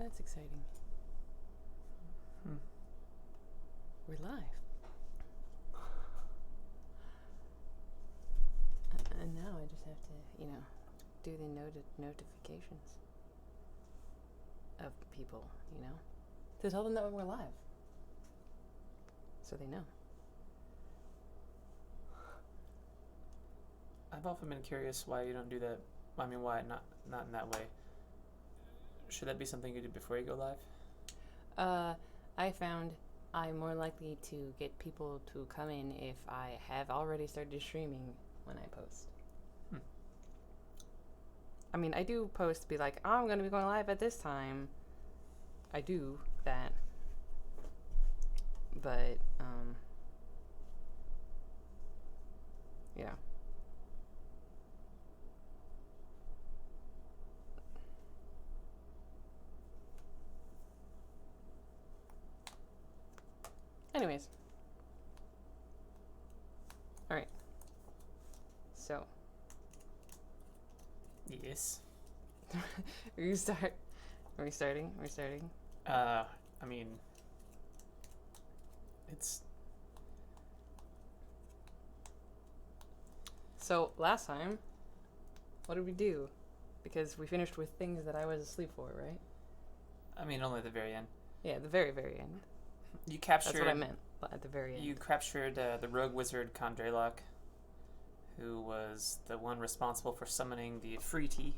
that's exciting. We're live. And now I just have to, do the notifications of people, to tell them that we're live. So they know. I've often been curious why you don't do that. I mean, why not in that way? Should that be something you do before you go live? I found I'm more likely to get people to come in if I have already started streaming when I post. I mean, I do post to be like, oh, I'm going to be going live at this time. I do that. But, yeah. Anyways. Alright. So. Yes. Are we starting? I mean, it's... So, last time, what did we do? Because we finished with things that I was asleep for, right? I mean, only at the very end. Yeah, the very, very end. You captured... That's what I meant, at the very end. You captured the rogue wizard Kondrelok, who was the one responsible for summoning the Afriti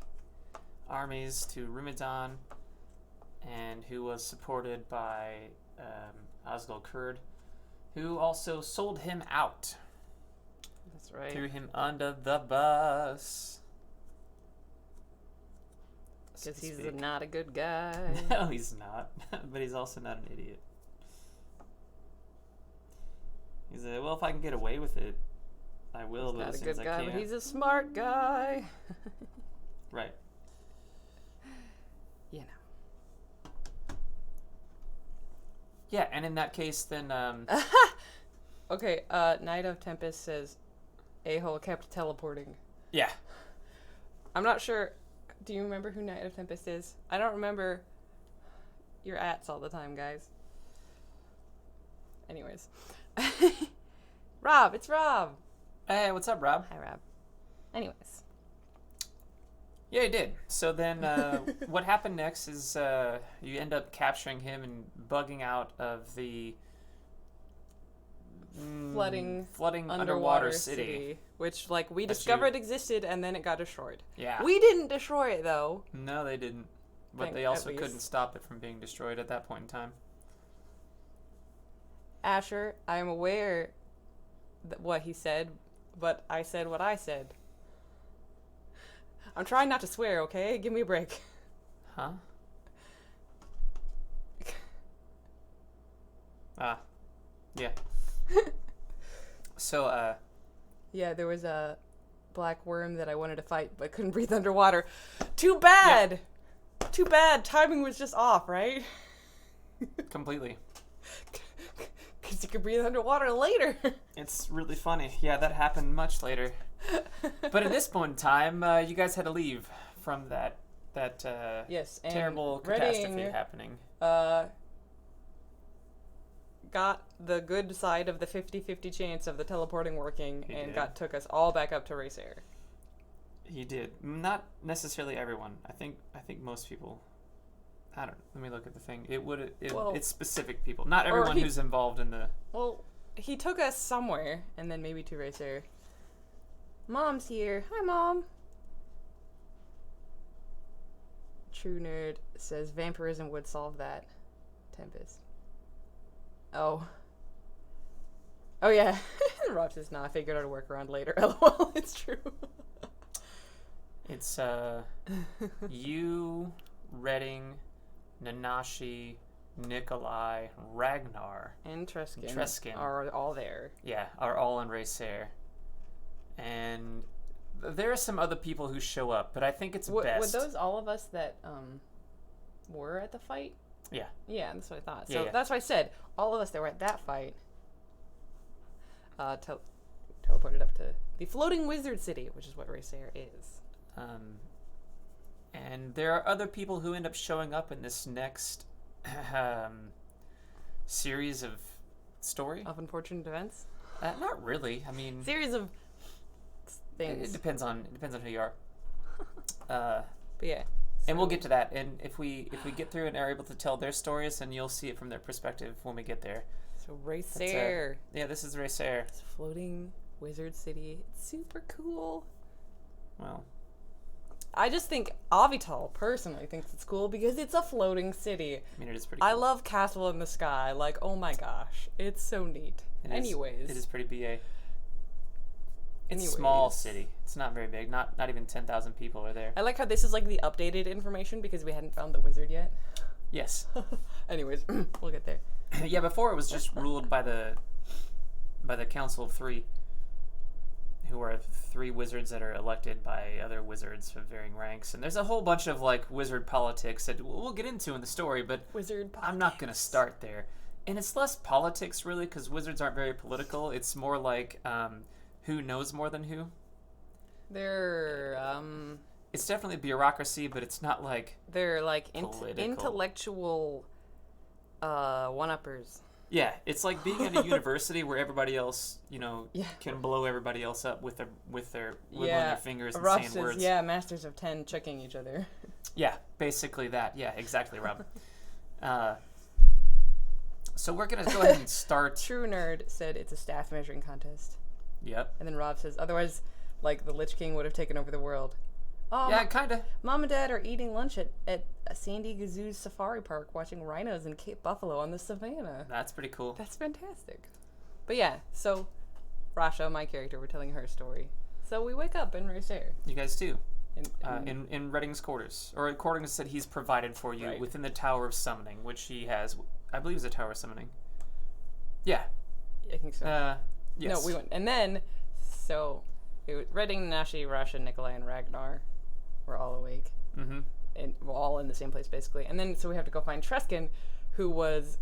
armies to Rumedan, and who was supported by Osgul Kurd, who also sold him out. That's right. Threw him under the bus. Because he's not a good guy. No, he's not. But he's also not an idiot. He's well, if I can get away with it, I will. He's but not as a soon as good I guy, can. but he's a smart guy. Right. Yeah, and in that case, then... Okay, Knight of Tempest says, a-hole kept teleporting. Yeah. I'm not sure. Do you remember who Knight of Tempest is? I don't remember your ats all the time, guys. Anyways. Rob, it's Rob. Hey, what's up, Rob? Hi, Rob. Anyways. Yeah, you did. So then what happened next is you end up capturing him and bugging out of the flooding underwater city. Which, we discovered existed and then it got destroyed. Yeah. We didn't destroy it, though. No, they didn't. But they also couldn't stop it from being destroyed at that point in time. Asher, I am aware what he said, but I said what I said. I'm trying not to swear, okay? Give me a break. Huh? Yeah. So, yeah, there was a black worm that I wanted to fight, but couldn't breathe underwater. Too bad! Yep. Too bad. Timing was just off, right? Completely. Because you could breathe underwater later. It's really funny. Yeah, that happened much later. But at this point in time, you guys had to leave from that yes, terrible catastrophe happening. Got the good side of the 50-50 chance of the teleporting working took us all back up to Racer. He did. Not necessarily everyone. I think most people. I don't know. Let me look at the thing. It's specific people. Not everyone who's involved in the... Well, he took us somewhere, and then maybe to Racer. Mom's here. Hi, Mom. True Nerd says vampirism would solve that. Tempest. Oh. Oh, yeah. Rob says, nah, I figured out a workaround later. LOL, it's true. It's, you, Redding, Nanashi, Nikolai, Ragnar, and Treskin are all there. Yeah, are all in Racer. And there are some other people who show up, but I think it's best. Were those all of us that were at the fight? Yeah. Yeah, that's what I thought. So that's why I said all of us that were at that fight teleported up to the floating wizard city, which is what Racer is. And there are other people who end up showing up in this next series of story. Of unfortunate events? Not really. I mean, series of things. It depends on who you are. But yeah. And we'll get to that. And if we get through and are able to tell their stories, then you'll see it from their perspective when we get there. So Racer. Yeah, this is Racer. It's a floating wizard city. It's super cool. Well, I just think Avital personally thinks it's cool because it's a floating city. I mean, it is pretty cool. I love Castle in the Sky. Like, oh my gosh. It's so neat. It is pretty BA. It's a small city. It's not very big. Not even 10,000 people are there. I like how this is like the updated information because we hadn't found the wizard yet. Yes. Anyways, we'll get there. Yeah, before it was just ruled by the Council of Three, who are 3 wizards that are elected by other wizards of varying ranks. And there's a whole bunch of like wizard politics that we'll get into in the story, but wizard politics. I'm not going to start there. And it's less politics really because wizards aren't very political. It's more like who knows more than who. It's definitely bureaucracy, but it's not like they're like intellectual one-uppers. Yeah, it's like being at a university where everybody else, can blow everybody else up with their wiggling their fingers and saying words. Yeah, masters of 10 checking each other. Yeah, basically that. Yeah, exactly, Rob. So we're gonna go ahead and start. True Nerd said it's a staff measuring contest. Yep. And then Rob says, otherwise, like the Lich King would have taken over the world. Oh, yeah, kinda. Mom and Dad are eating lunch at Sandy Gazoo's Safari Park, watching rhinos and Cape Buffalo on the savannah. That's pretty cool. That's fantastic. But yeah, so Rasha, my character, we're telling her story. So we wake up in Racer. You guys too. In Redding's quarters, or quarters that he's provided for you within the Tower of Summoning, which he has, I believe, is a Tower of Summoning. Yeah, I think so. Yes. No, we went, and then so it was Redding, Nashi, Rasha, Nikolai, and Ragnar were all awake, and we're all in the same place basically. And then so we have to go find Treskin, who was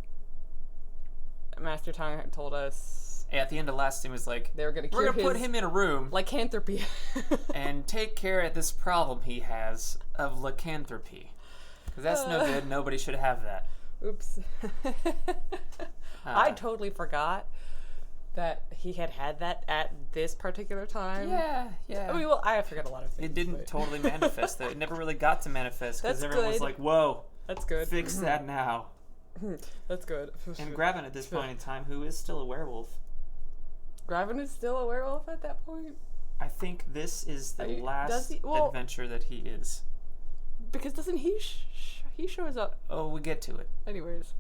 Master Tongue had told us. At the end of last scene was like, we're gonna put him in a room, lycanthropy, and take care of this problem he has of lycanthropy, because that's no good. Nobody should have that. Oops. I totally forgot that he had that at this particular time. Yeah. I mean, well, I forget a lot of things. It didn't totally manifest, though. It never really got to manifest, because everyone was like, whoa. That's good. Fix that now. That's good. And Graven, at this point in time, who is still a werewolf. Graven is still a werewolf at that point? I think this is the last adventure that he is. Because doesn't he he shows up? Oh, we get to it. Anyways.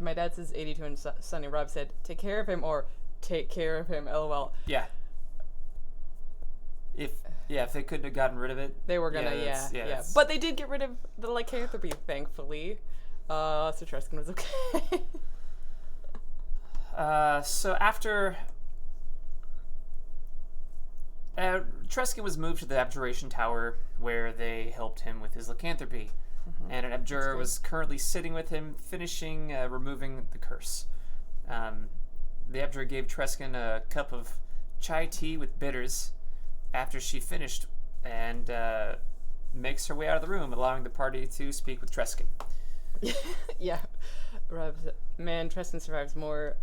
My dad says 82 and Sunny. Rob said, take care of him, or take care of him, LOL. Yeah. If they couldn't have gotten rid of it. They were gonna, yeah. But they did get rid of the lycanthropy, thankfully. So Treskin was okay. So after Treskin was moved to the Abjuration Tower, where they helped him with his lycanthropy. And an Abjurer was currently sitting with him, finishing removing the curse. The Abjurer gave Treskin a cup of chai tea with bitters after she finished, and makes her way out of the room, allowing the party to speak with Treskin. Yeah. Man, Treskin survives more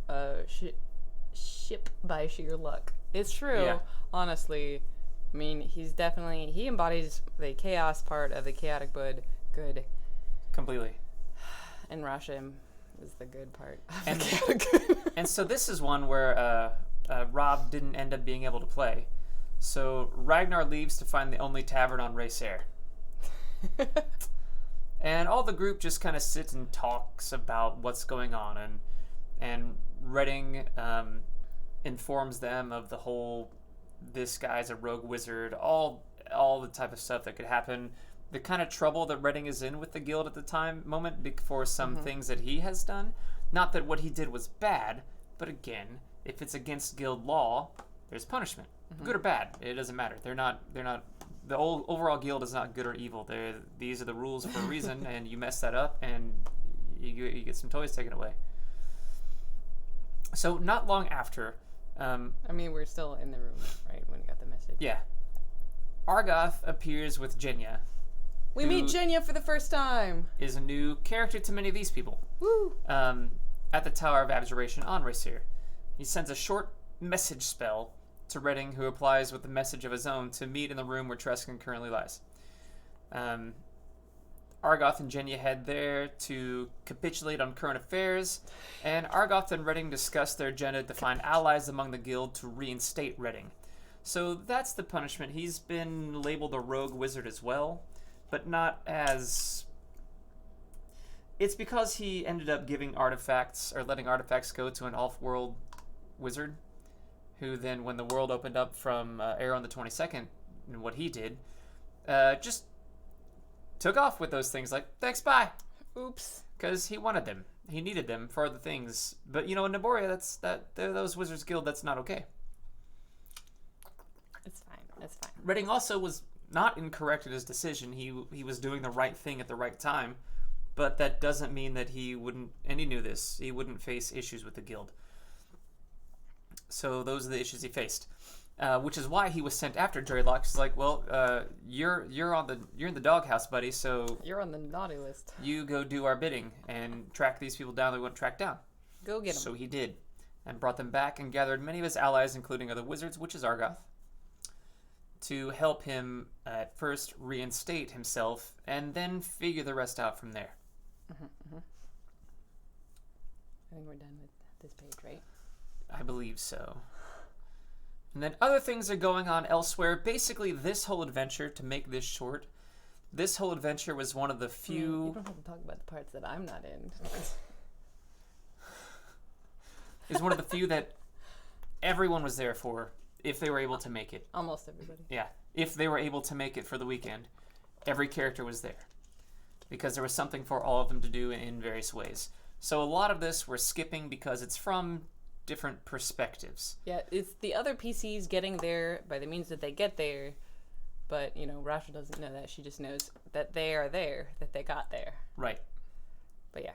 ship by sheer luck. It's true, honestly. I mean, he embodies the chaos part of the chaotic good. Completely. And Rasha is the good part. And so this is one where Rob didn't end up being able to play. So Ragnar leaves to find the only tavern on Racer. And all the group just kind of sits and talks about what's going on, and Redding informs them of the whole, this guy's a rogue wizard, all the type of stuff that could happen, the kind of trouble that Redding is in with the guild at the moment for some things that he has done. Not that what he did was bad, but again, if it's against guild law, there's punishment. Good or bad, it doesn't matter. They're not. The overall guild is not good or evil. These are the rules for a reason, and you mess that up, and you get some toys taken away. So not long after, I mean, we're still in the room, right, when we got the message. yeah, Argoth appears with Jenya. We meet Jenya for the first time. Is a new character to many of these people. Woo! At the Tower of Abjuration on Rasir. He sends a short message spell to Redding, who replies with a message of his own to meet in the room where Treskin currently lies. Argoth and Jenya head there to capitulate on current affairs, and Argoth and Redding discuss their agenda to find allies among the guild to reinstate Redding. So that's the punishment. He's been labeled a rogue wizard as well, but not as... It's because he ended up giving artifacts, or letting artifacts go to an off-world wizard, who then, when the world opened up from Arrow on the 22nd, and what he did, just took off with those things like, thanks, bye. Oops. Because he wanted them. He needed them for other things. But, in Naboria, those Wizards Guild, that's not okay. It's fine. It's fine. Redding also was not incorrect in his decision. He was doing the right thing at the right time. But that doesn't mean that he wouldn't, and he knew this, he wouldn't face issues with the guild. So those are the issues he faced. Which is why he was sent after Draylock. He's like, well, you're in the doghouse, buddy. So you're on the naughty list. You go do our bidding and track these people down that we want to track down. Go get them. So he did, and brought them back and gathered many of his allies, including other wizards, which is Argoth, to help him at first reinstate himself and then figure the rest out from there. I think we're done with this page, right? I believe so. And then other things are going on elsewhere. Basically, this whole adventure, to make this short, this whole adventure was one of the few... You don't have to talk about the parts that I'm not in. Is one of the few that everyone was there for, if they were able to make it. Almost everybody. Yeah. If they were able to make it for the weekend, every character was there. Because there was something for all of them to do in various ways. So a lot of this we're skipping because it's from different perspectives. Yeah, it's the other PCs getting there by the means that they get there, but, Rasha doesn't know that. She just knows that they are there, that they got there. Right. But yeah.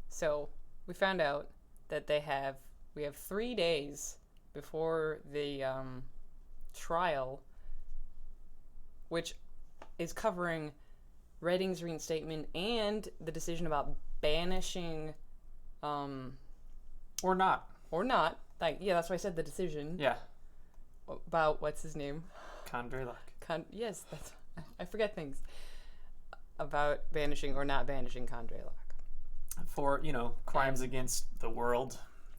So, we found out that we have 3 days before the trial, which is covering Redding's reinstatement and the decision about banishing... Or not. Like, yeah, that's why I said the decision. Yeah. About, what's his name? Condrelok. Yes, I forget things. About banishing or not banishing Condrelok. For, crimes against the world.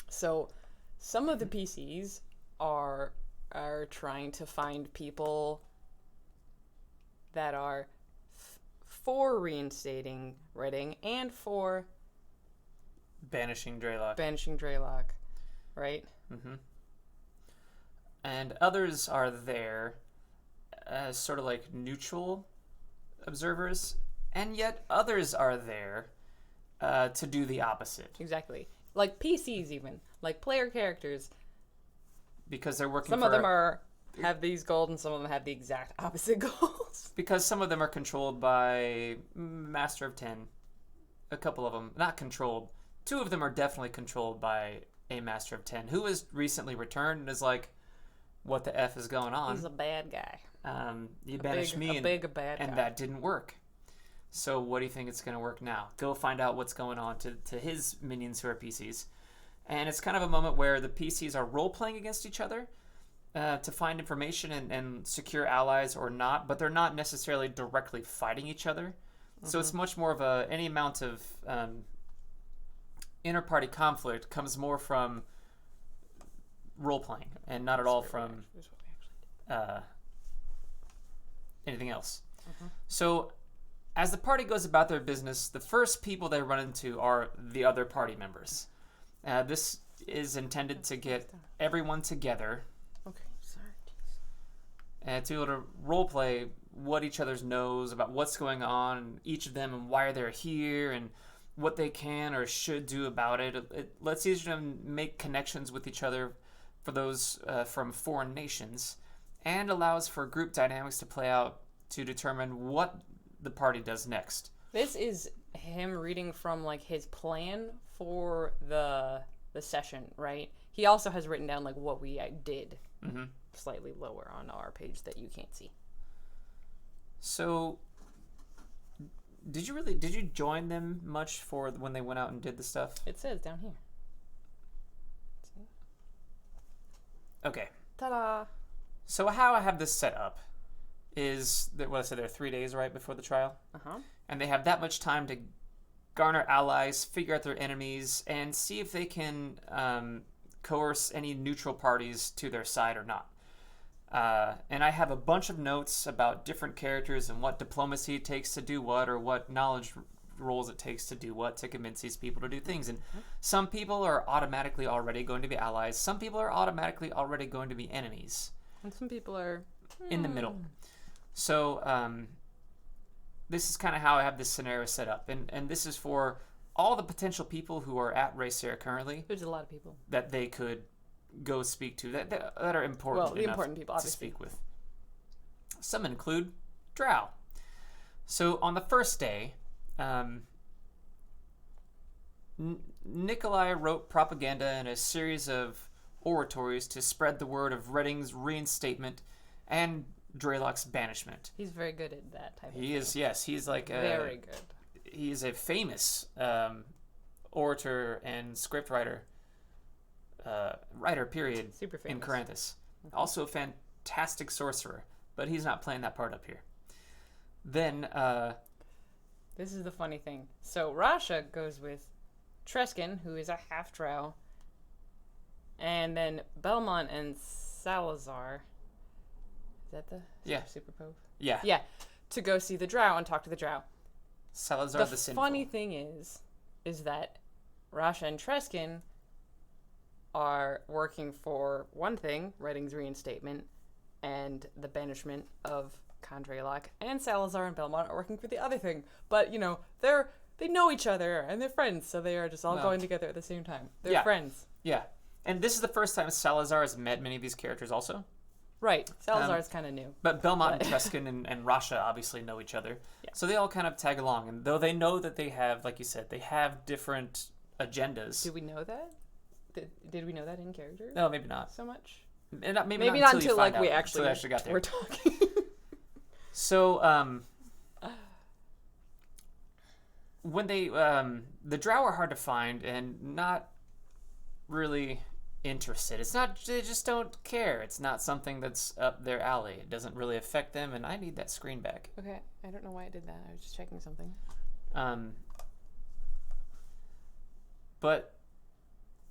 So, some of the PCs are trying to find people that are for reinstating Redding and for banishing Draylock, right? Mm-hmm. And others are there as sort of like neutral observers, and yet others are there to do the opposite. Exactly. Like PCs even. Like player characters. Because they're working Some of them have these goals and some of them have the exact opposite goals. Because some of them are controlled by Master of 10. A couple of them. Not controlled. 2 of them are definitely controlled by a Master of 10 who has recently returned and is like, what the F is going on? He's a bad guy. You banished me and that didn't work. So what do you think it's going to work now? Go find out what's going on to his minions who are PCs. And it's kind of a moment where the PCs are role-playing against each other to find information and secure allies or not, but they're not necessarily directly fighting each other. Mm-hmm. So it's much more of any amount of... inter-party conflict comes more from role-playing and not at all from anything else. Mm-hmm. So as the party goes about their business, the first people they run into are the other party members. This is intended to get everyone together. Okay, sorry. And to be able to role-play what each other knows about what's going on, each of them, and why they're here, and what they can or should do about it. It lets each of them make connections with each other for those from foreign nations, and allows for group dynamics to play out to determine what the party does next. This is him reading from like his plan for the session, right? He also has written down like what we did, slightly lower on our page that you can't see. So, did you join them much for when they went out and did the stuff? It says down here. See? Okay. Ta-da! So how I have this set up is that what I said, there are 3 days right before the trial, and they have that much time to garner allies, figure out their enemies, and see if they can coerce any neutral parties to their side or not. And I have a bunch of notes about different characters and what diplomacy it takes to do what, or what knowledge roles it takes to do what to convince these people to do things. And some people are automatically already going to be allies. Some people are automatically already going to be enemies. And some people are in the middle. So this is kind of how I have this scenario set up. And this is for all the potential people who are at Racer currently. There's a lot of people that they could go speak to that are important. Well, the important people, obviously. To speak with. Some include Drow. So on the first day, Nikolai wrote propaganda and a series of oratories to spread the word of Redding's reinstatement and Dreylock's banishment. He's very good at that type of thing. He is, yes. He's like very good. He is a famous orator and scriptwriter. Writer, period. Super famous. In Corinthus. Also a fantastic sorcerer, but he's not playing that part up here. Then, this is the funny thing. So Rasha goes with Treskin, who is a half-drow, and then Belmont and Salazar. Is that the super pove? Yeah. Yeah, to go see the drow and talk to the drow. Salazar the Sinful. The funny thing is that Rasha and Treskin are working for one thing, Redding's reinstatement, and the banishment of Condreylock, and Salazar and Belmont are working for the other thing. But, you know, they know each other, and they're friends, so they are just all going together at the same time. They're friends. Yeah. And this is the first time Salazar has met many of these characters also. Right. Salazar's kind of new. But Belmont and Treskin and Rasha obviously know each other. Yeah. So they all kind of tag along. And though they know that they have, like you said, they have different agendas. Did we know that? Did we know that in character? No, maybe not. So much? Maybe not until like we actually got there. We're talking. So, when they, the drow are hard to find and not really interested. It's not, they just don't care. It's not something that's up their alley. It doesn't really affect them, and I need that screen back. Okay, I don't know why I did that. I was just checking something. But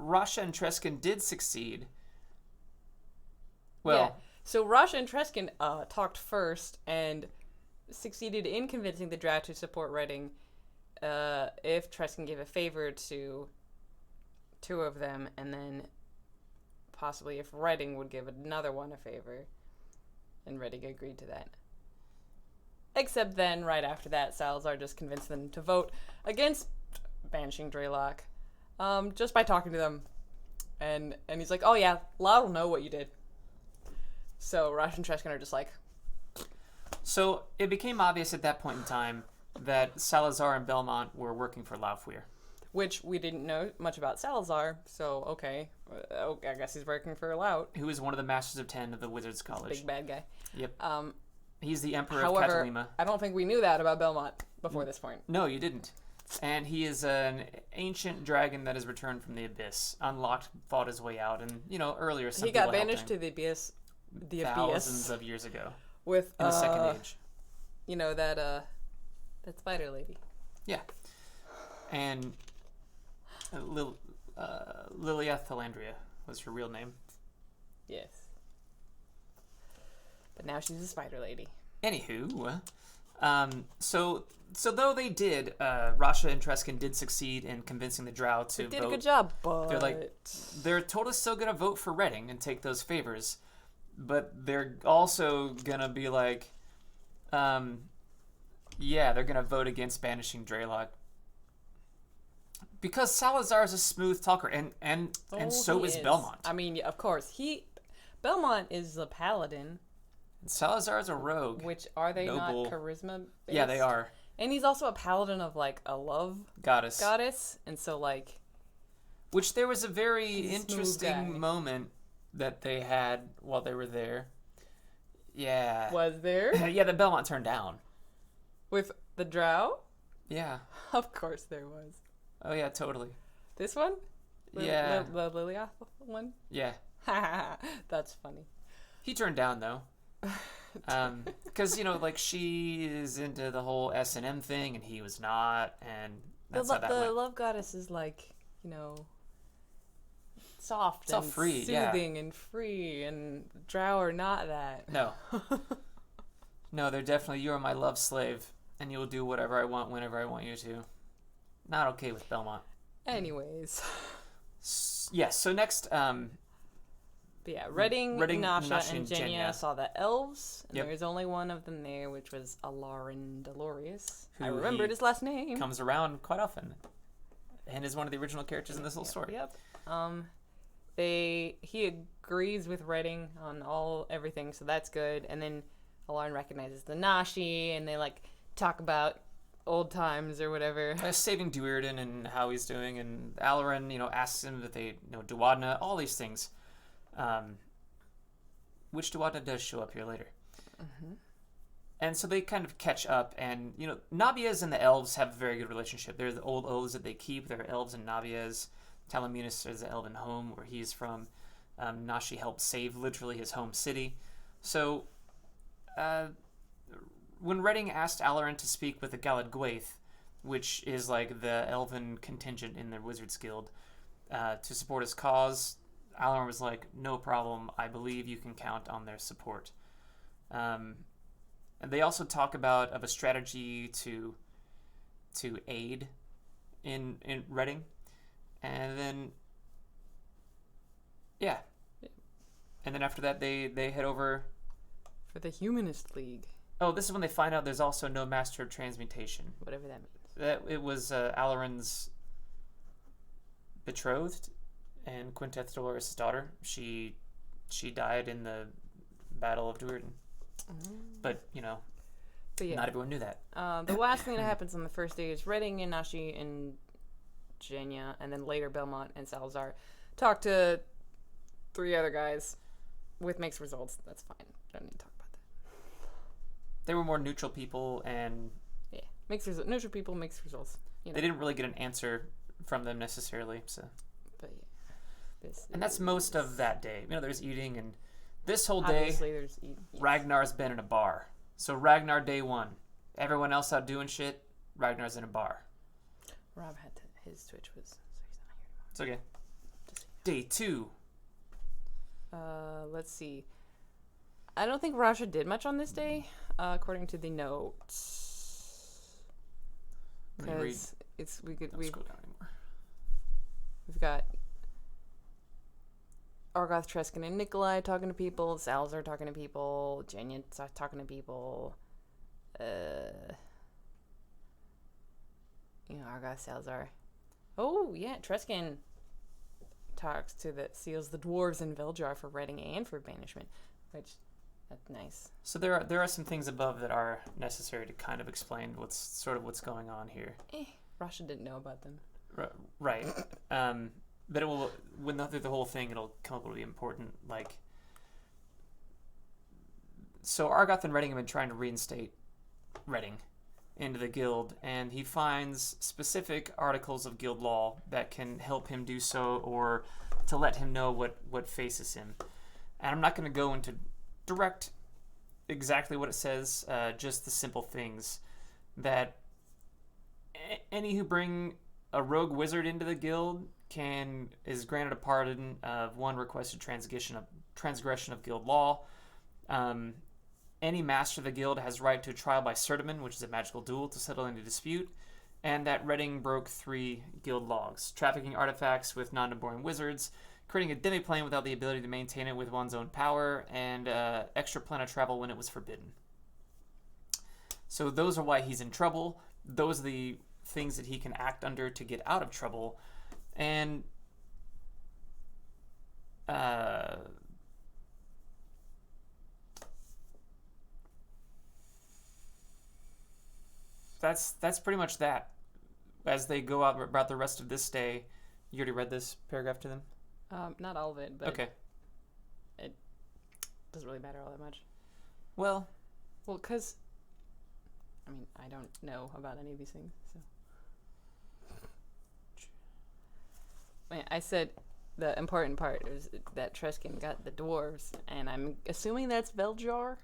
Rasha and Treskin did succeed. Well, yeah. So Rasha and Treskin talked first and succeeded in convincing the drow to support Redding if Treskin gave a favor to two of them, and then possibly if Redding would give another one a favor. And Redding agreed to that. Except then, right after that, Salazar just convinced them to vote against banishing Dreylock, just by talking to them. And he's like, oh yeah, Laud will know what you did. So Rasha and Treskin are just like... So it became obvious at that point in time that Salazar and Belmont were working for Laufweir. Which we didn't know much about Salazar, so okay. I guess he's working for Laud. Who is one of the Masters of Ten of the Wizards College. Big bad guy. Yep. He's the Emperor of Catalima. I don't think we knew that about Belmont before this point. No, you didn't. And he is an ancient dragon that has returned from the Abyss. Unlocked, fought his way out, and, you know, earlier some people got banished to the Abyss. Thousands of years ago. With, in the Second Age. You know, that spider lady. Yeah. And Lilia Thalandria was her real name. Yes. But now she's a spider lady. Anywho, so though they did, Rasha and Treskin did succeed in convincing the drow to vote. They did a good job, but... They're totally still going to vote for Redding and take those favors, but they're also going to be like, yeah, they're going to vote against banishing Dreylock. Because Salazar is a smooth talker, and so is Belmont. I mean, of course. Belmont is a paladin. And Salazar is a rogue. Which, are they noble. Not charisma-based? Yeah, they are. And he's also a paladin of, like, a love goddess. And so, like... Which there was a very He's a smooth guy. interesting moment that they had while they were there. Yeah. Was there? Yeah, that Belmont turned down. With the drow? Yeah. Of course there was. Oh, yeah, totally. This one? Yeah. The Lilioth one? Yeah. That's funny. He turned down, though. Because, you know, like, she is into the whole S&M thing, and he was not, and that's how that the went. love goddess is, like, you know, soft all and free, soothing and free, and drow are not that. No. No, they're definitely, you are my love slave, and you will do whatever I want whenever I want you to. Not okay with Belmont. Anyways. Yes, so next, But yeah, Redding, Nasha, and Jenya Jenya saw the elves, and Yep. there was only one of them there, which was Alarin Delorius. Who I remembered he his last name. comes around quite often, and is one of the original characters in this little story. Yep. He agrees with Redding on everything, so that's good. And then Alarin recognizes the Nashi, and they like talk about old times or whatever. Saving Duerden and how he's doing, and Alarin, you know, asks him that they know Duwadna, all these things. Which Duwadna does show up here later. Mm-hmm. And so they kind of catch up, and, you know, Nabiez and the elves have a very good relationship. They're the old oaths that they keep. They're elves and Nabiez. Talamunis is the elven home where he's from. Nashi helped save literally his home city. So, when Redding asked Alarin to speak with the Galad Gwaith, which is like the elven contingent in the Wizards Guild, to support his cause, Alarin was like, no problem, I believe you can count on their support. And they also talk of a strategy to aid in Reading. And then, yeah. And then after that, they head over... For the Humanist League. Oh, this is when they find out there's also no Master of Transmutation. Whatever that means. It was Alarin's betrothed and Quinteth Dolores' daughter. She died in the Battle of Duerden. Mm-hmm. But, you know, yeah. Not everyone knew that. The last thing that happens on the first day is Redding and Nashi and Jenya, and then later Belmont and Salazar talk to 3 other guys with mixed results. That's fine. Don't need to talk about that. They were more neutral people, and yeah, neutral people, mixed results. You know. They didn't really get an answer from them necessarily. So, but yeah, that's most of that day. You know, there's eating, and this whole day, obviously there's eating. Yes. Ragnar's been in a bar. So Ragnar day 1, everyone else out doing shit. Ragnar's in a bar. Rob had his Twitch was so he's not here anymore. It's okay. Day 2. Let's see. I don't think Rasha did much on this day, according to the notes. Because we've got Argoth, Treskin, and Nikolai talking to people. Salazar talking to people. Jenya talking to people. Argoth, Salazar. Oh yeah, Treskin seals the dwarves in Veljar for Reading and for banishment, which that's nice. So there are some things above that are necessary to kind of explain what's going on here. Rasha didn't know about them. Right. But it will, when through the whole thing, it'll come up to be important. Like, so Argoth and Redding have been trying to reinstate Redding into the guild, and he finds specific articles of guild law that can help him do so, or to let him know what faces him. And I'm not going to go into direct exactly what it says, just the simple things that any who bring a rogue wizard into the guild is granted a pardon of 1 requested transgression of guild law. Any master of the guild has right to a trial by certamen, which is a magical duel to settle any dispute, and that Redding broke 3 guild laws: trafficking artifacts with non-Naborian wizards, creating a demiplane without the ability to maintain it with one's own power, and extra planet travel when it was forbidden. So those are why he's in trouble. Those are the things that he can act under to get out of trouble. And that's pretty much that. As they go out about the rest of this day, you already read this paragraph to them? Not all of it, but Okay. it doesn't really matter all that much. Well, because I mean, I don't know about any of these things, so. I said the important part is that Treskin got the dwarves, and I'm assuming that's Veljar,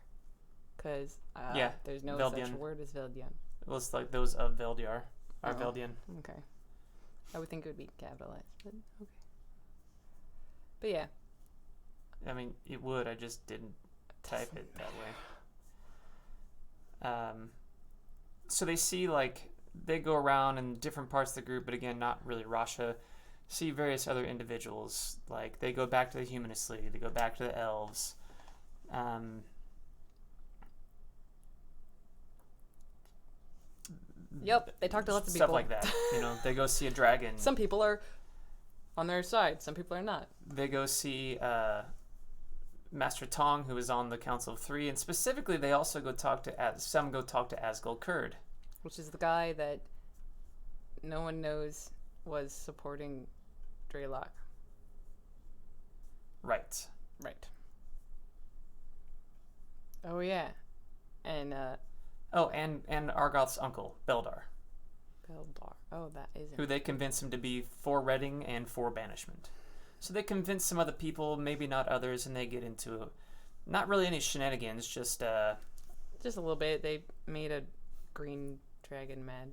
because yeah, there's no Veldian. such word as Veldian. Well, it's like those of Veldiar. Or Oh. Veldian. Okay. I would think it would be capitalized, but okay. But yeah. I mean, it would. I just didn't type it that way. So they see, like, they go around in different parts of the group, but again, not really Rasha. See various other individuals. Like, they go back to the Humanist League. They go back to the Elves. Yep, they talk to lots of Stuff people. like that. They go see a dragon. Some people are on their side. Some people are not. They go see Master Tong, who is on the Council of Three, and specifically, they also go talk to Asgul Kurd, Which is the guy that no one knows was supporting Dreylock. Right. Right. Oh yeah, and and Argoth's uncle Beldar, Beldar. Oh, that is who they convince him to be for Reading and for banishment. So they convince some other people, maybe not others, and they get into not really any shenanigans, just a little bit. They made a green dragon mad,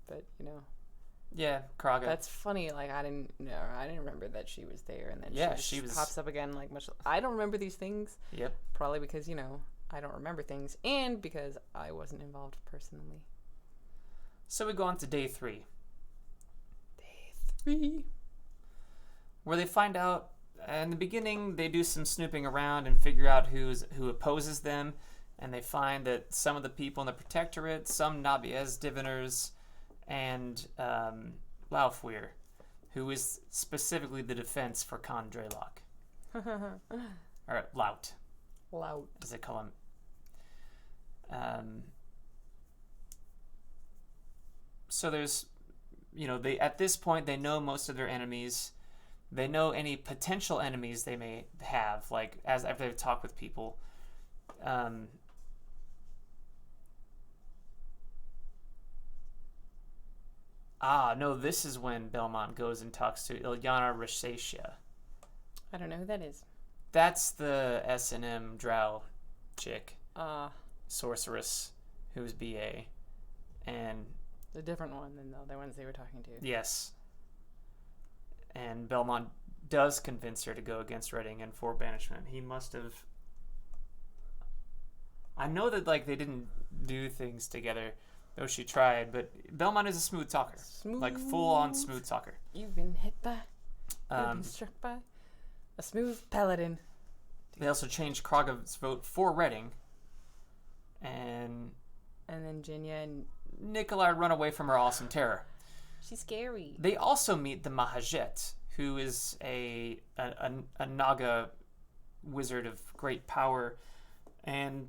but yeah, Kraga. That's funny. Like I didn't remember that she was there, and then she was pops up again. Like much. I don't remember these things. Yep. Probably because I don't remember things, and because I wasn't involved personally. So we go on to day 3. Day 3. Where they find out, in the beginning, they do some snooping around and figure out who opposes them, and they find that some of the people in the Protectorate, some Nabiez diviners, and Laufweir, who is specifically the defense for Khan Dreylock. Or Laut. Laut. As they call him. So there's, they at this point, they know most of their enemies. They know any potential enemies they may have, like after they've talked with people. No, this is when Belmont goes and talks to Ilyana Rosacea. I don't know who that is. That's the S&M drow chick. Sorceress, who's BA. And a different one than the other ones they were talking to. Yes. And Belmont does convince her to go against Reading and for banishment. He must have... I know that they didn't do things together, though she tried, but Belmont is a smooth talker. Like full-on smooth talker. You've been hit by, you've been struck by a smooth paladin. They also changed Kraga's vote for Reading. And then Jinya and Nikolai run away from her awesome terror. She's scary. They also meet the Mahajet, who is a Naga wizard of great power, and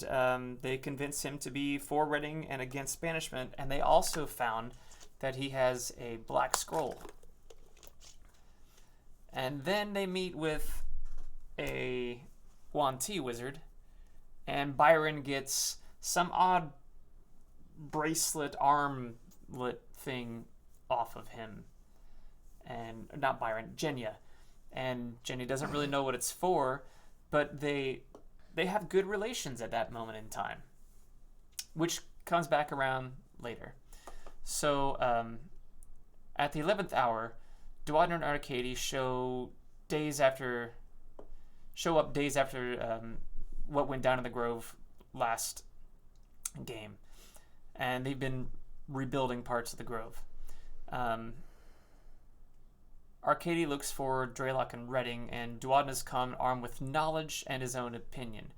they convince him to be for Reading and against banishment, and they also found that he has a black scroll. And then they meet with a Yuan Ti wizard, and Byron gets some odd bracelet armlet thing off of him. And not Byron, Jenya. And Jenya doesn't really know what it's for, but they have good relations at that moment in time, which comes back around later. So at the 11th hour, Duadner and Arcady show up days after what went down in the Grove last game, and they've been rebuilding parts of the Grove. Arcady looks for Dreylock and Reading, and Duadna's come armed with knowledge and his own opinion.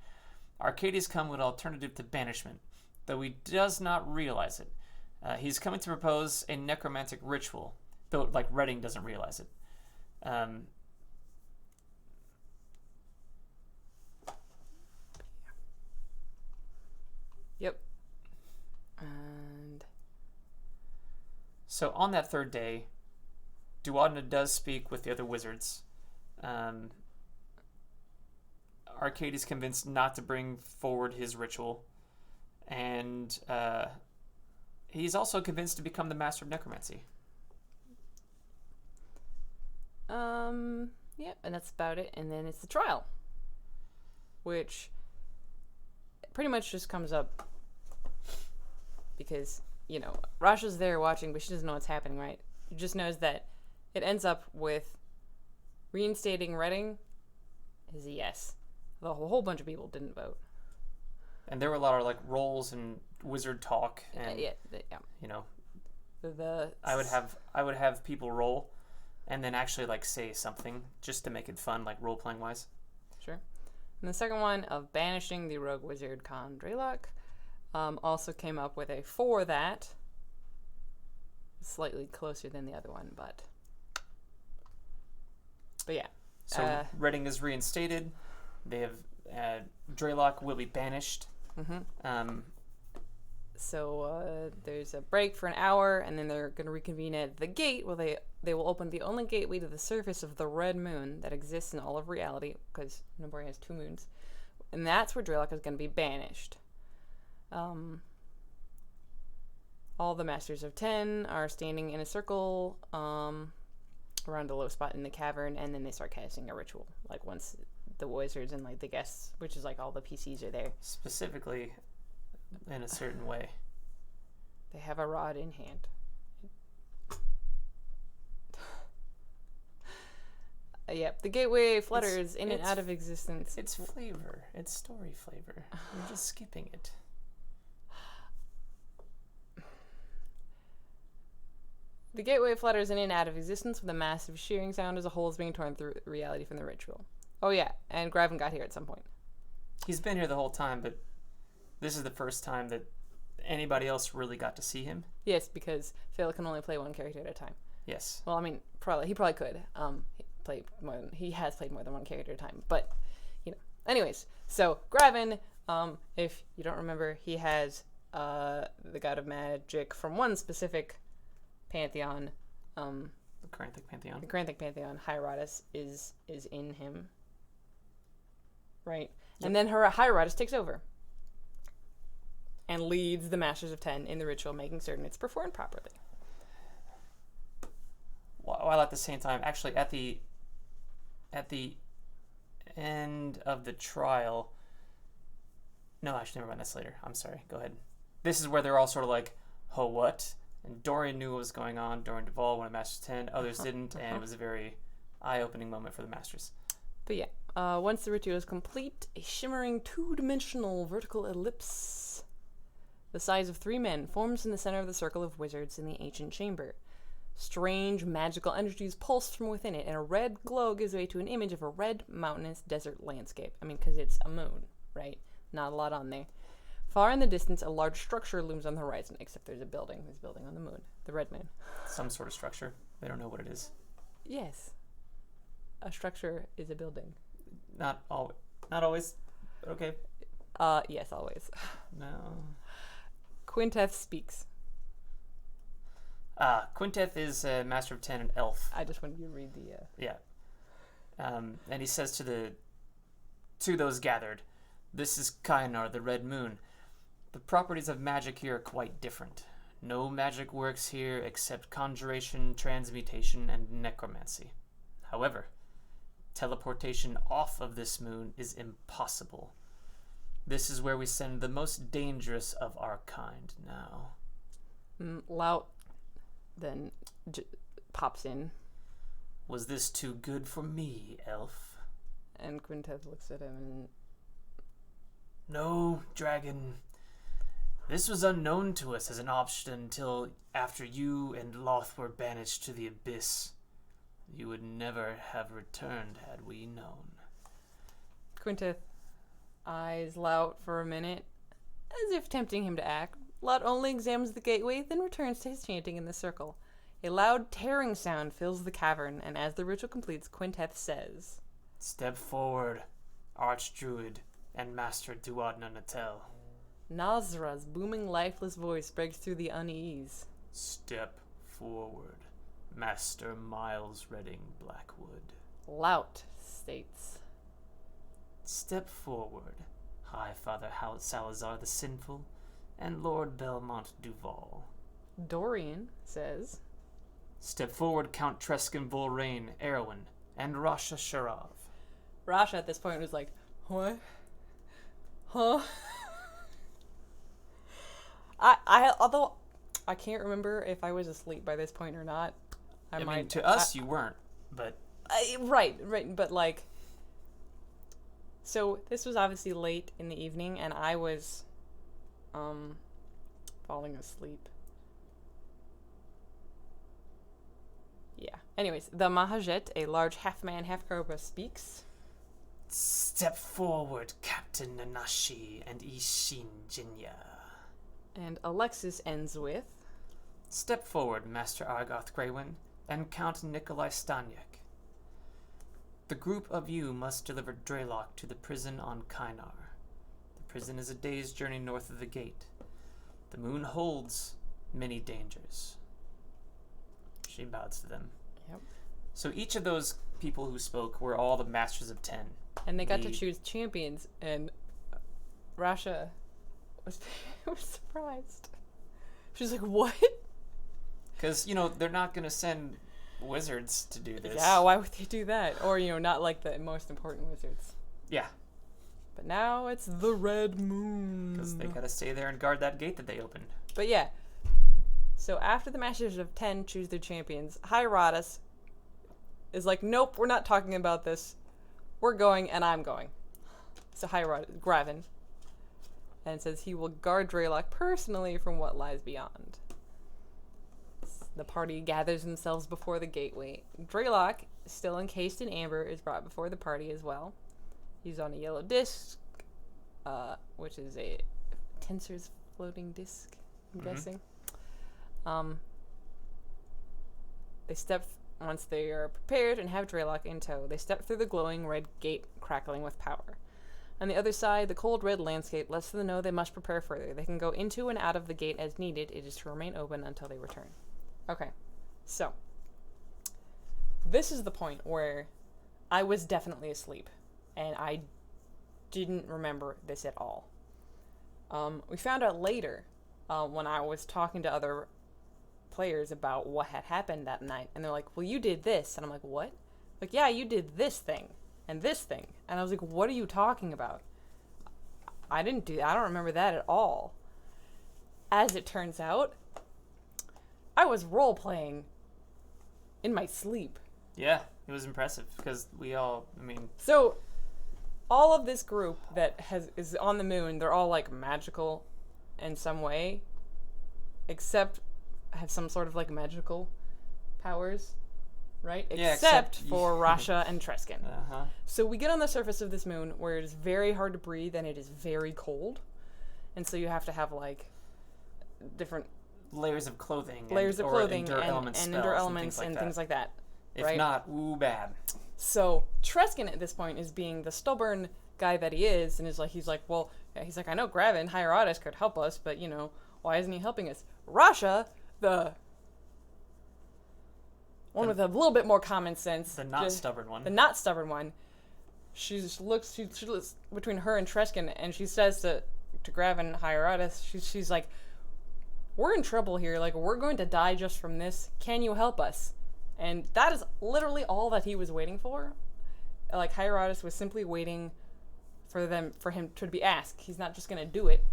Arcady's come with an alternative to banishment, though he does not realize it. He's coming to propose a necromantic ritual, though Reading doesn't realize it. Yep. So on that third day, Duodna does speak with the other wizards. Arcade is convinced not to bring forward his ritual, and he's also convinced to become the master of necromancy. Yeah, and that's about it. And then it's the trial, which pretty much just comes up because, Rasha's there watching, but she doesn't know what's happening, right? She just knows that it ends up with reinstating Redding is a yes. The whole bunch of people didn't vote. And there were a lot of roles and wizard talk, and I would have people roll, and then actually say something just to make it fun, role playing wise. Sure. And the second one of banishing the rogue wizard Kondralok also came up with a 4 that. Slightly closer than the other one, but yeah. So Redding is reinstated. They have Draylock will be banished. Mm-hmm. So there's a break for an hour, and then they're going to reconvene at the gate, where they will open the only gateway to the surface of the red moon that exists in all of reality, because Naboria has 2 moons, and that's where Draylock is going to be banished. All the Masters of 10 are standing in a circle around a low spot in the cavern, and then they start casting a ritual. Once the wizards and the guests, which is all the PCs, are there. Specifically, in a certain way. They have a rod in hand. Yep, the gateway flutters in and out of existence. It's flavor. It's story flavor. You're just skipping it. The gateway flutters in and out of existence with a massive shearing sound as a hole is being torn through reality from the ritual. Oh yeah, and Graven got here at some point. He's been here the whole time, but this is the first time that anybody else really got to see him. Yes, because Phil can only play one character at a time. Yes. Well, I mean, he probably could. He has played more than one character at a time, but Anyways, so Graven, if you don't remember, he has the god of magic from one specific pantheon. The Caranthic Pantheon. The Caranthic Pantheon. Hierotis is in him, right? Yep. And then Hierotis takes over and leads the Masters of 10 in the ritual, making certain it's performed properly. While at the same time, actually, at the end of the trial. No, actually, never mind. That's later. I'm sorry. Go ahead. This is where they're all sort of oh, what? And Dorian knew what was going on. Dorian Duvall won a Masters 10. Others didn't, and it was a very eye-opening moment for the Masters. But yeah, once the ritual is complete, a shimmering 2-dimensional vertical ellipse the size of 3 men forms in the center of the circle of wizards in the ancient chamber. Strange magical energies pulse from within it, and a red glow gives way to an image of a red, mountainous desert landscape. I mean, because it's a moon, right? Not a lot on there. Far in the distance, a large structure looms on the horizon, except there's a building. There's a building on the moon. The red moon. Some sort of structure. They don't know what it is. Yes. A structure is a building. Not always. But okay. Yes, always. No. Quinteth speaks. Quinteth is a Master of 10 and elf. I just wanted you to read the... Yeah. And he says to those gathered, "This is Kainar, the Red Moon. The properties of magic here are quite different. No magic works here except conjuration, transmutation, and necromancy. However, teleportation off of this moon is impossible. This is where we send the most dangerous of our kind now." Lout then pops in. "Was this too good for me, elf?" And Quinteth looks at him and... "No, dragon. This was unknown to us as an option until after you and Loth were banished to the abyss. You would never have returned had we known." Quinteth eyes Lout for a minute, as if tempting him to act. Lout only examines the gateway, then returns to his chanting in the circle. A loud tearing sound fills the cavern, and as the ritual completes, Quinteth says, "Step forward, Archdruid and Master Duodna Natel." Nazra's booming, lifeless voice breaks through the unease. "Step forward, Master Miles Redding Blackwood. Lout states. Step forward, High Father Salazar the Sinful, and Lord Belmont Duval. Dorian says. Step forward, Count Treskin Volrain, Erwin, and Rasha Sharav. Rasha at this point was like, what? Huh? Although I can't remember if I was asleep by this point or not. I mean, to us you weren't, but... Right, but like... So, this was obviously late in the evening, and I was, falling asleep. Yeah. Anyways, the Mahajet, a large half-man, half-cobra, speaks. Step forward, Captain Nanashi and Ishin Jinya. And Alexis ends with. Step forward, Master Argoth Greywin and Count Nikolai Stanyek. The group of you must deliver Dreylock to the prison on Kynar. The prison is a day's journey north of the gate. The moon holds many dangers. She bows to them. Yep. So each of those people who spoke were all the Masters of 10. And they got to choose champions, and Rasha was surprised. She's like, what? Because, they're not going to send wizards to do this. Yeah, why would they do that? Or, not like the most important wizards. Yeah. But now it's the Red Moon. Because they got to stay there and guard that gate that they opened. But yeah. So after the Masters of 10 choose their champions, Hieratus is like, nope, we're not talking about this. We're going, and I'm going. So Graven. And says he will guard Dreylock personally from what lies beyond. The party gathers themselves before the gateway. Dreylock, still encased in amber, is brought before the party as well. He's on a yellow disc, which is a Tensor's floating disc, I'm guessing. They step, once they are prepared and have Dreylock in tow, they step through the glowing red gate crackling with power. On the other side, the cold red landscape lets them know they must prepare further. They can go into and out of the gate as needed. It is to remain open until they return. Okay, so this is the point where I was definitely asleep, and I didn't remember this at all. We found out later when I was talking to other players about what had happened that night, and they're like, well, you did this, and I'm like, what? Like, yeah, you did this thing and this thing, and I was like, what are you talking about? I didn't do that. I don't remember that at all. As it turns out, I was role-playing in my sleep. Yeah, it was impressive, because So, all of this group that is on the moon, they're all, like, magical in some way, except have some sort of, like, magical powers, right? Yeah, except for Rasha and Treskin. Uh-huh. So we get on the surface of this moon, where it is very hard to breathe, and it is very cold. And so you have to have, like, different layers of clothing. Endure elements and things like that. If right? not, ooh, bad. So Treskin at this point is being the stubborn guy that he is, and he's like, I know Graven, Hieratus could help us, but, why isn't he helping us? Rasha, the one with a little bit more common sense. The not stubborn one. She looks between her and Treskin, and she says to Graven, Hieratus, she's like, we're in trouble here. Like, we're going to die just from this. Can you help us? And that is literally all that he was waiting for. Like, Hieratus was simply waiting for him to be asked. He's not just going to do it.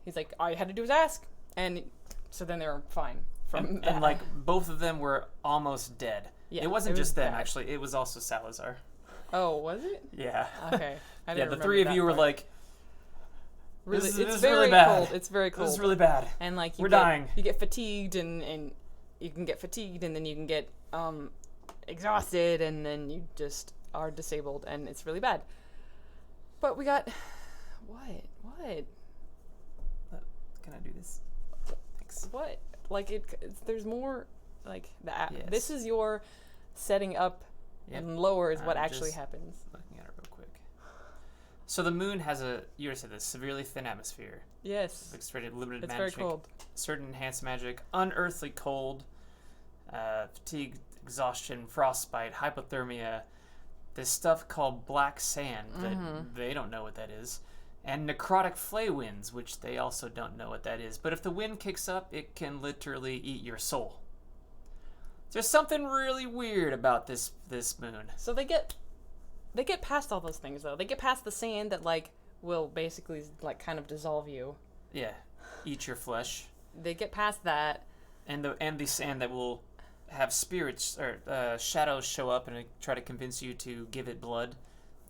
He's like, all you had to do was ask. And so then they were fine from that. And, like, both of them were almost dead. Yeah, it wasn't just them, actually. It was also Salazar. Oh, was it? Yeah. Okay. I didn't the three of you were like, really, this it's is very really bad. cold. It's very cold. This is really bad. And, like, we're dying. You get fatigued, and you can get fatigued, and then you can get exhausted, and then you just are disabled, and it's really bad. But we got... What? Can I do this? Thanks. What? Like, there's more, like, Yes. This is your setting up and lower is what actually happens. Looking at it real quick. So the moon has you already said this, severely thin atmosphere. Yes. Extremely limited It's magic. very cold. Certain enhanced magic. Unearthly cold. Fatigue, exhaustion, frostbite, hypothermia. This stuff called black sand that they don't know what that is. And necrotic flay winds, which they also don't know what that is. But if the wind kicks up, it can literally eat your soul. There's something really weird about this moon. So they get past all those things though. They get past the sand that like will basically like kind of dissolve you. Yeah, eat your flesh. They get past that. And the sand that will have spirits or shadows show up and try to convince you to give it blood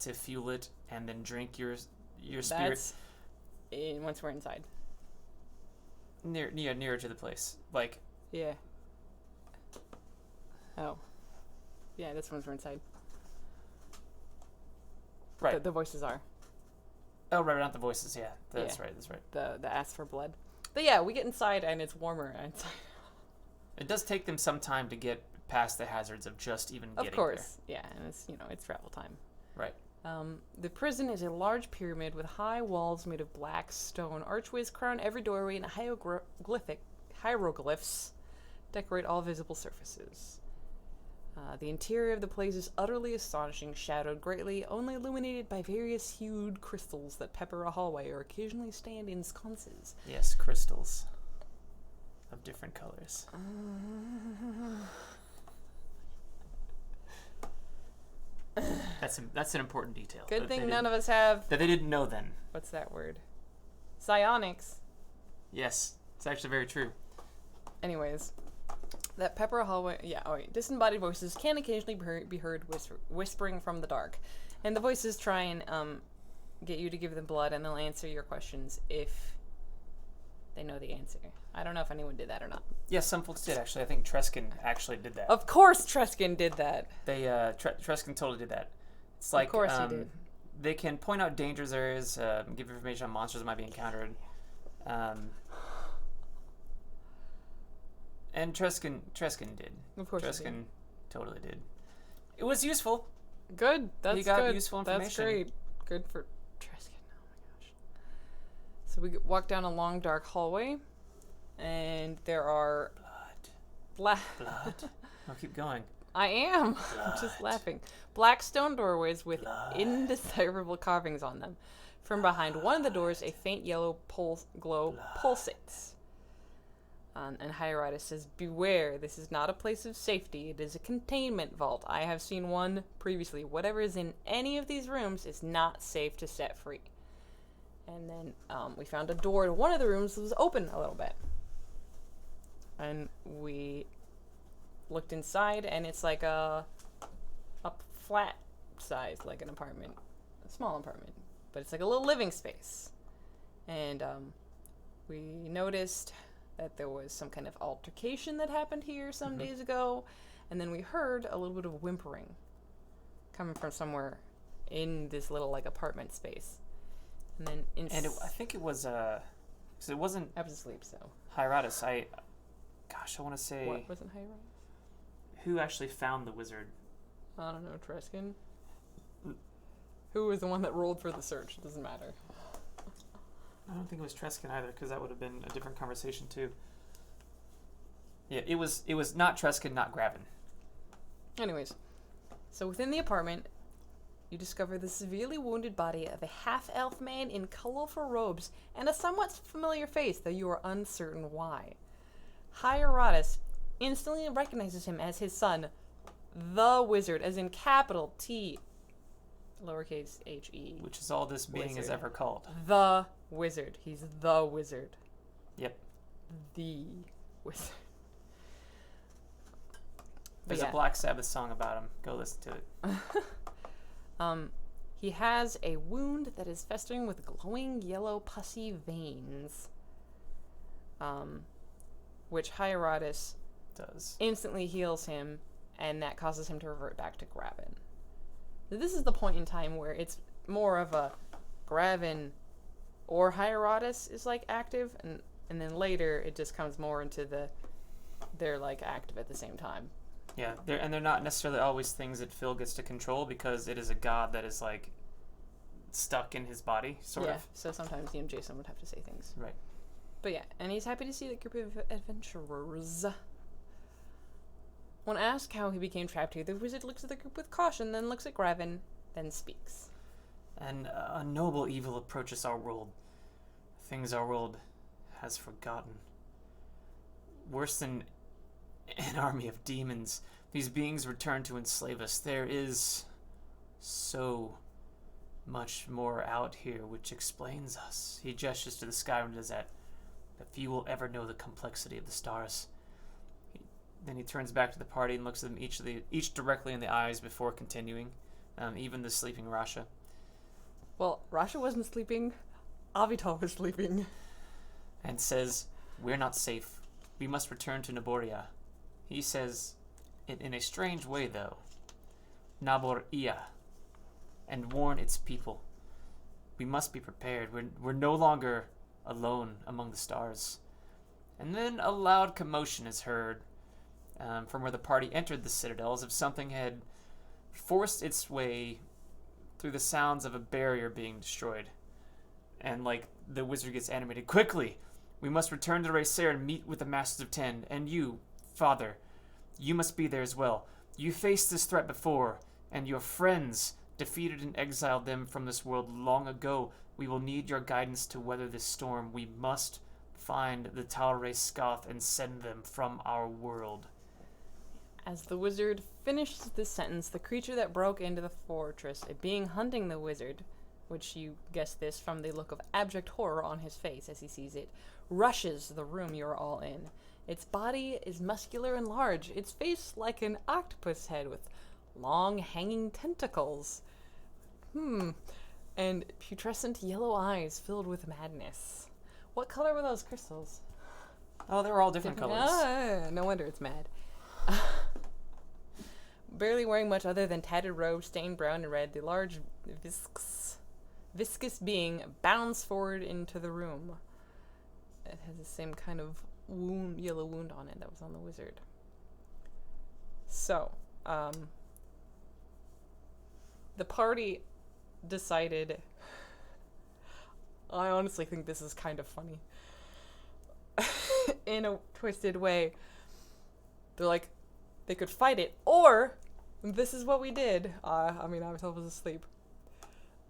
to fuel it and then drink your spirit. That's once we're inside. Nearer to the place. Like, yeah. Oh. Yeah, that's once we're inside. right. The voices are. Oh, right, not the voices, yeah. That's right. The ask for blood. But yeah, we get inside and it's warmer inside. It does take them some time to get past the hazards of just even getting there. Of course, yeah, and it's it's travel time. Right. The prison is a large pyramid with high walls made of black stone. Archways crown every doorway, and hieroglyphs decorate all visible surfaces. The interior of the place is utterly astonishing, shadowed greatly, only illuminated by various hued crystals that pepper a hallway or occasionally stand in sconces. Yes, crystals of different colors. That's an important detail. Good thing none of us have... That they didn't know then. What's that word? Psionics. Yes, it's actually very true. Anyways, that pepper a hallway... Yeah, disembodied voices can occasionally be heard whispering from the dark. And the voices try and get you to give them blood, and they'll answer your questions if they know the answer. I don't know if anyone did that or not. Yes, some folks did, actually. I think Treskin actually did that. Of course Treskin did that. Treskin totally did that. It's like, of course he did. They can point out dangerous areas, give information on monsters that might be encountered. And Treskin did. Of course Treskin totally did. It was useful. Good. That's he got good. useful information. That's great. Good for Treskin. Oh my gosh. So we walk down a long, dark hallway, and there are blood. I'll keep going. I am. I'm just laughing. Black stone doorways with indecipherable carvings on them. From behind one of the doors, a faint yellow glow pulsates. And Hierodias says, "Beware, this is not a place of safety. It is a containment vault. I have seen one previously. Whatever is in any of these rooms is not safe to set free." And then we found a door to one of the rooms that was open a little bit. And we looked inside, and it's like a flat size, like an apartment. A small apartment. But it's like a little living space. And we noticed that there was some kind of altercation that happened here some days ago, and then we heard a little bit of whimpering coming from somewhere in this little like apartment space. And then I think it was because it wasn't. I was asleep, so Hierodias. I want to say. What wasn't Hierodias? Who actually found the wizard? I don't know, Treskin. Who was the one that rolled for the search? It doesn't matter. I don't think it was Treskin either, because that would have been a different conversation too. Yeah, it was not Treskin, not Gravin. Anyways, so within the apartment, you discover the severely wounded body of a half-elf man in colorful robes and a somewhat familiar face, though you are uncertain why. Hierodias instantly recognizes him as his son, the wizard, as in capital T, lowercase h-e. Which is all this being is ever called. The wizard. He's the wizard. Yep. The wizard. There's a Black Sabbath song about him. Go listen to it. He has a wound that is festering with glowing yellow pussy veins. Which Hierodias does. Instantly heals him, and that causes him to revert back to Gravin. This is the point in time where it's more of a Gravin or Hierodias is like active, and then later it just comes more into they're like active at the same time. Yeah, they're not necessarily always things that Phil gets to control, because it is a god that is like stuck in his body, sort yeah, of. so sometimes he and Jason would have to say things. Right. But yeah, and he's happy to see the group of adventurers. When asked how he became trapped here, the wizard looks at the group with caution, then looks at Graven, then speaks. And a noble evil approaches our world. Things our world has forgotten. Worse than an army of demons, these beings return to enslave us. There is so much more out here which explains us. He gestures to the sky and does that. But few will ever know the complexity of the stars. Then he turns back to the party and looks at them each directly in the eyes before continuing, even the sleeping Rasha. Well, Rasha wasn't sleeping. Avital was sleeping. And says, "We're not safe. We must return to Naboria." He says it in a strange way, though. Naboria. And warn its people. We must be prepared. We're no longer alone among the stars. And then a loud commotion is heard from where the party entered the citadel, as if something had forced its way through the sounds of a barrier being destroyed. And like the wizard gets animated. "Quickly! We must return to Racer and meet with the Masters of Ten. And you, Father, you must be there as well. You faced this threat before, and your friends defeated and exiled them from this world long ago. We will need your guidance to weather this storm. We must find the Talray Scoth and send them from our world." As the wizard finishes this sentence, the creature that broke into the fortress, a being hunting the wizard, which you guessed this from the look of abject horror on his face as he sees it, rushes the room you're all in. Its body is muscular and large, its face like an octopus head with long hanging tentacles. And putrescent yellow eyes filled with madness. What color were those crystals? Oh, they were all different colors. No wonder it's mad. Barely wearing much other than tattered robes stained brown and red, the large viscous being bounds forward into the room. It has the same kind of yellow wound on it that was on the wizard. So, the party decided... I honestly think this is kind of funny. In a twisted way. They're like, they could fight it, or this is what we did. I was asleep.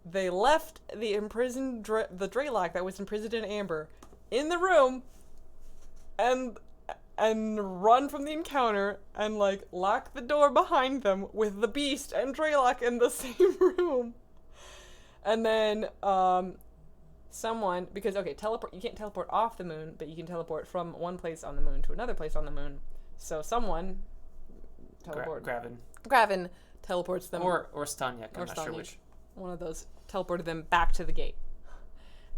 They left the imprisoned the Draylock that was imprisoned in Amber in the room, and run from the encounter and like lock the door behind them with the Beast and Draylock in the same room. And then someone, because teleport, you can't teleport off the moon, but you can teleport from one place on the moon to another place on the moon. So someone Graven teleports them, or Stanyek, I'm not sure Stanyek, which. one of those teleported them back to the gate,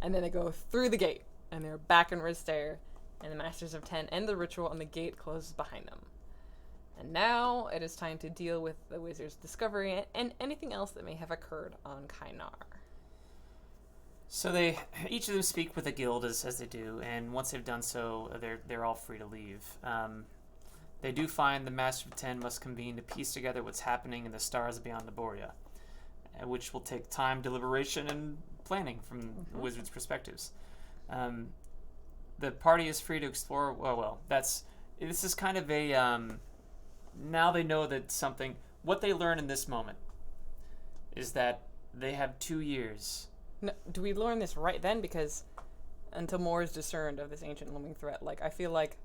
and then they go through the gate and they're back in Ristair, and the Masters of Ten end the ritual and the gate closes behind them. And now it is time to deal with the wizard's discovery and anything else that may have occurred on Kainar. So each of them speak with the guild as they do, and once they've done so, they're all free to leave. They do find the Master of Ten must convene to piece together what's happening in the stars beyond Naboria, which will take time, deliberation, and planning from the wizard's perspectives. The party is free to explore. This is kind of a now they know that something. What they learn in this moment is that they have 2 years. No, do we learn this right then? Because until more is discerned of this ancient looming threat, like I feel like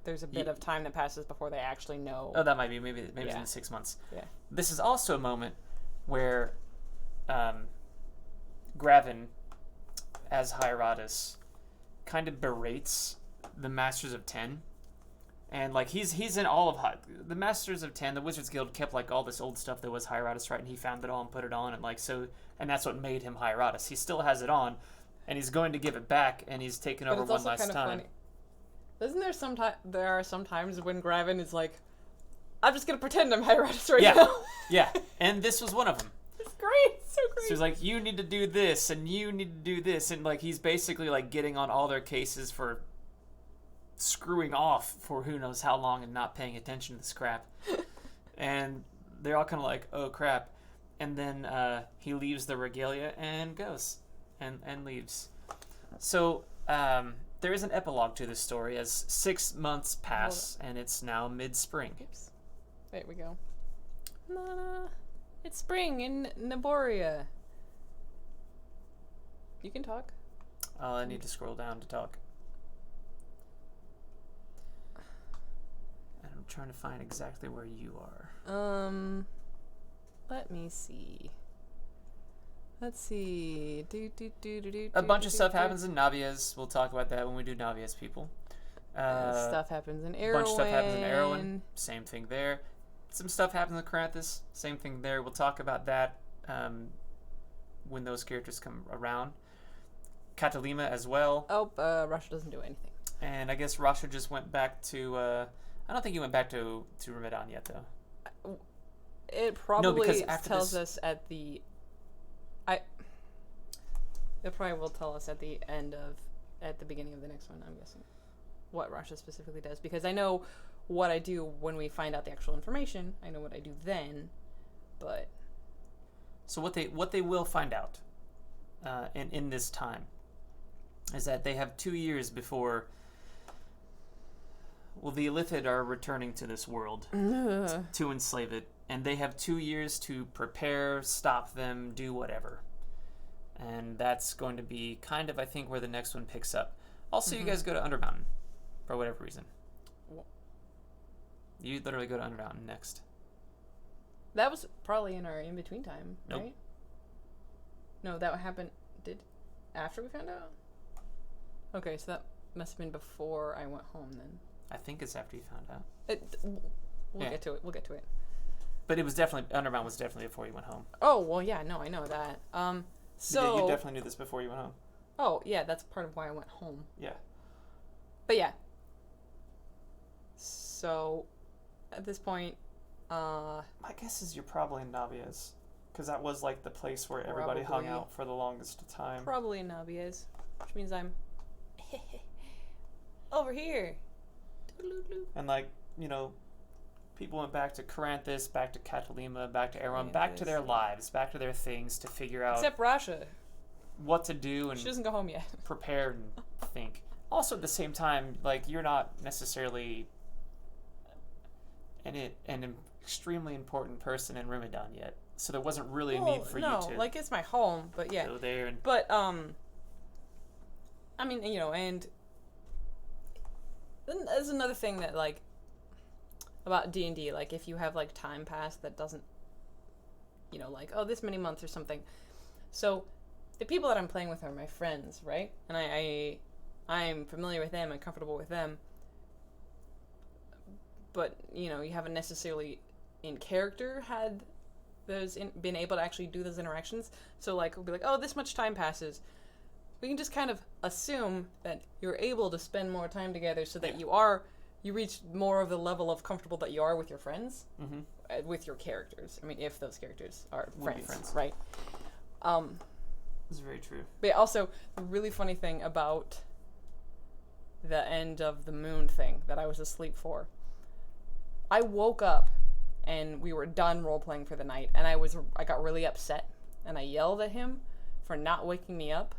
there's a bit of time that passes before they actually know. Oh, that might be maybe it's in 6 months. Yeah. This is also a moment where Graven, as Hieratus, kind of berates the Masters of Ten, and like he's in all of the Masters of Ten. The Wizards Guild kept like all this old stuff that was Hieratus, right? And he found it all and put it on, and like so, and that's what made him Hieratus. He still has it on, and he's going to give it back, and he's taken over one last time. Funny. Isn't there are some times when Graven is like, I'm just gonna pretend I'm Hieratus now. Yeah, and this was one of them. It's great, so great. So he's like, you need to do this, and you need to do this, and like he's basically like getting on all their cases for screwing off for who knows how long and not paying attention to this crap. And they're all kind of like, oh crap. and then he leaves the regalia and goes and leaves. So there is an epilogue to this story as 6 months pass, and it's now mid-spring. Oops. There we go. It's spring in Naboria. You can talk. Oh, I need to scroll down to talk. And I'm trying to find exactly where you are. Let me see. Let's see. A bunch of stuff happens in Navias. We'll talk about that when we do Navias, people. Stuff happens in Erwin. A bunch of stuff happens in Erwin. Same thing there. Some stuff happens in Corinthus. Same thing there. We'll talk about that when those characters come around. Catalima as well. Oh, Rasha doesn't do anything. And I guess Rasha just went back to... I don't think he went back to Ramadan yet, though. It probably tells this... us at the... It probably will tell us at the beginning of the next one, I'm guessing. What Rasha specifically does. Because I know what I do when we find out the actual information. I know what I do then, but... So what they will find out in this time is that they have 2 years before... Well, the Illithid are returning to this world to enslave it, and they have 2 years to prepare, stop them, do whatever. And that's going to be kind of, I think, where the next one picks up. Also, you guys go to Undermountain for whatever reason. You literally go to Undermountain next. That was probably in our in-between time, Nope. right? No, that happened... after we found out? Okay, so that must have been before I went home, then. I think it's after you found out. We'll get to it. We'll get to it. But it was definitely... Undermountain was definitely before you went home. Oh, well, yeah, no, I know that. So... You definitely knew this before you went home. Oh, yeah, that's part of why I went home. Yeah. But yeah. So, at this point, My guess is you're probably in Navias, because that was like the place where everybody hung out for the longest time. Probably in Navias, which means I'm over here. And like, people went back to Corinthus, back to Catalima, back to Erewhon, back to their lives, back to their things to figure out Except Rasha. What to do and She doesn't go home yet. prepare and think. Also, at the same time, like, you're not necessarily an extremely important person in Ramadan yet, so there wasn't really a need for you to. Like, it's my home, but yeah. Go there and. But I mean, and then there's another thing that like about D&D, like if you have like time pass that doesn't, like this many months or something. So the people that I'm playing with are my friends, right? And I'm familiar with them and comfortable with them. But, you haven't necessarily in character had been able to actually do those interactions. So, like, we'll be like, oh, this much time passes. We can just kind of assume that you're able to spend more time together so that you reach more of the level of comfortable that you are with your friends, with your characters. I mean, if those characters are friends, right? It's very true. But also, the really funny thing about the end of the moon thing that I was asleep for, I woke up and we were done role-playing for the night, and I got really upset, and I yelled at him for not waking me up,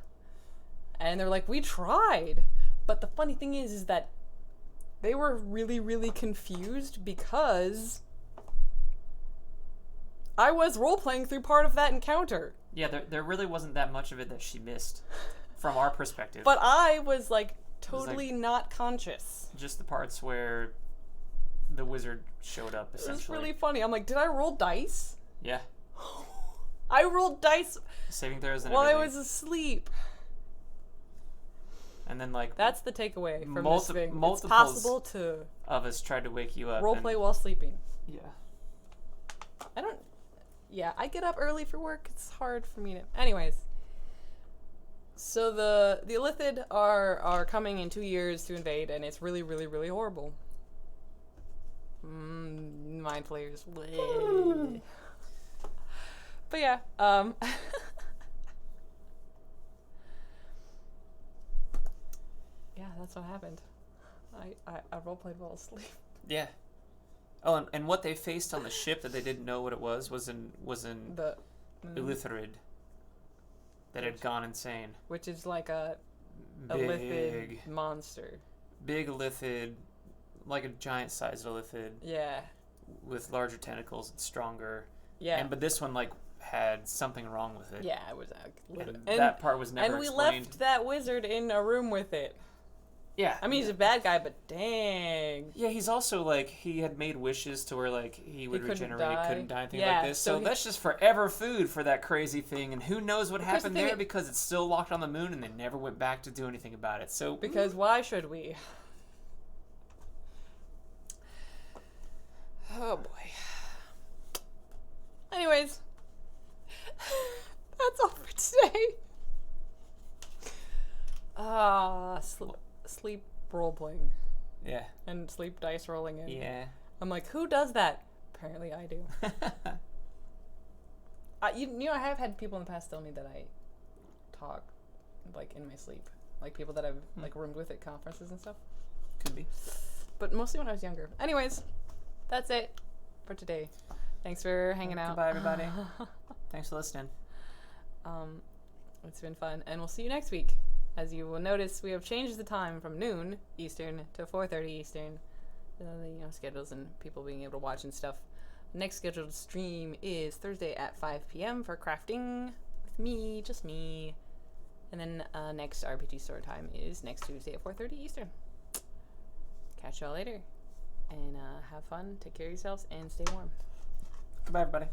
and they're like, we tried. But the funny thing is that they were really, really confused because I was role-playing through part of that encounter. Yeah, there really wasn't that much of it that she missed from our perspective. But I was like totally not conscious. Just the parts where the wizard showed up, essentially. It was really funny. I'm like, did I roll dice? Yeah. I rolled dice saving throws and while everything. I was asleep. And then, like... That's the takeaway from this thing. It's possible to... of us tried to wake you up. Roleplay while sleeping. Yeah. I get up early for work. It's hard for me to... Anyways. So the Illithid are coming in 2 years to invade, and it's really, really, really horrible. Mind players. But yeah, yeah, that's what happened. I roleplayed while asleep. Yeah. Oh, and what they faced on the ship that they didn't know what it was in The Elitharid that had gone insane. which is like a Big, lithid monster. big lithid, like a giant-sized lithid Yeah. with larger tentacles and stronger. Yeah. But this one like had something wrong with it. Yeah, it was And that part was never and we explained. left that wizard in a room with it. Yeah. I mean, he's a bad guy, but dang. Yeah, he's also like he had made wishes to where like he would couldn't regenerate, couldn't die, things Yeah, like this. so So he- that's just forever food for that crazy thing, and who knows what Because the happened thing there is- because it's still locked on the moon, and they never went back to do anything about it. So Because why should we? Oh boy. Anyways, that's all for today. Sleep role playing yeah, and sleep dice rolling in. yeah. I'm like, who does that? Apparently, I do. You know, I have had people in the past tell me that I talk like in my sleep, like people that I've like roomed with at conferences and stuff. Could be. But mostly when I was younger. Anyways, that's it for today. Thanks for hanging out. Goodbye, everybody. Thanks for listening. It's been fun, and we'll see you next week. As you will notice, we have changed the time from noon Eastern to 4:30 Eastern. Schedules and people being able to watch and stuff. Next scheduled stream is Thursday at 5 p.m. for crafting with me, just me. And then next RPG story time is next Tuesday at 4:30 Eastern. Catch y'all later, and have fun. Take care of yourselves and stay warm. Goodbye, everybody.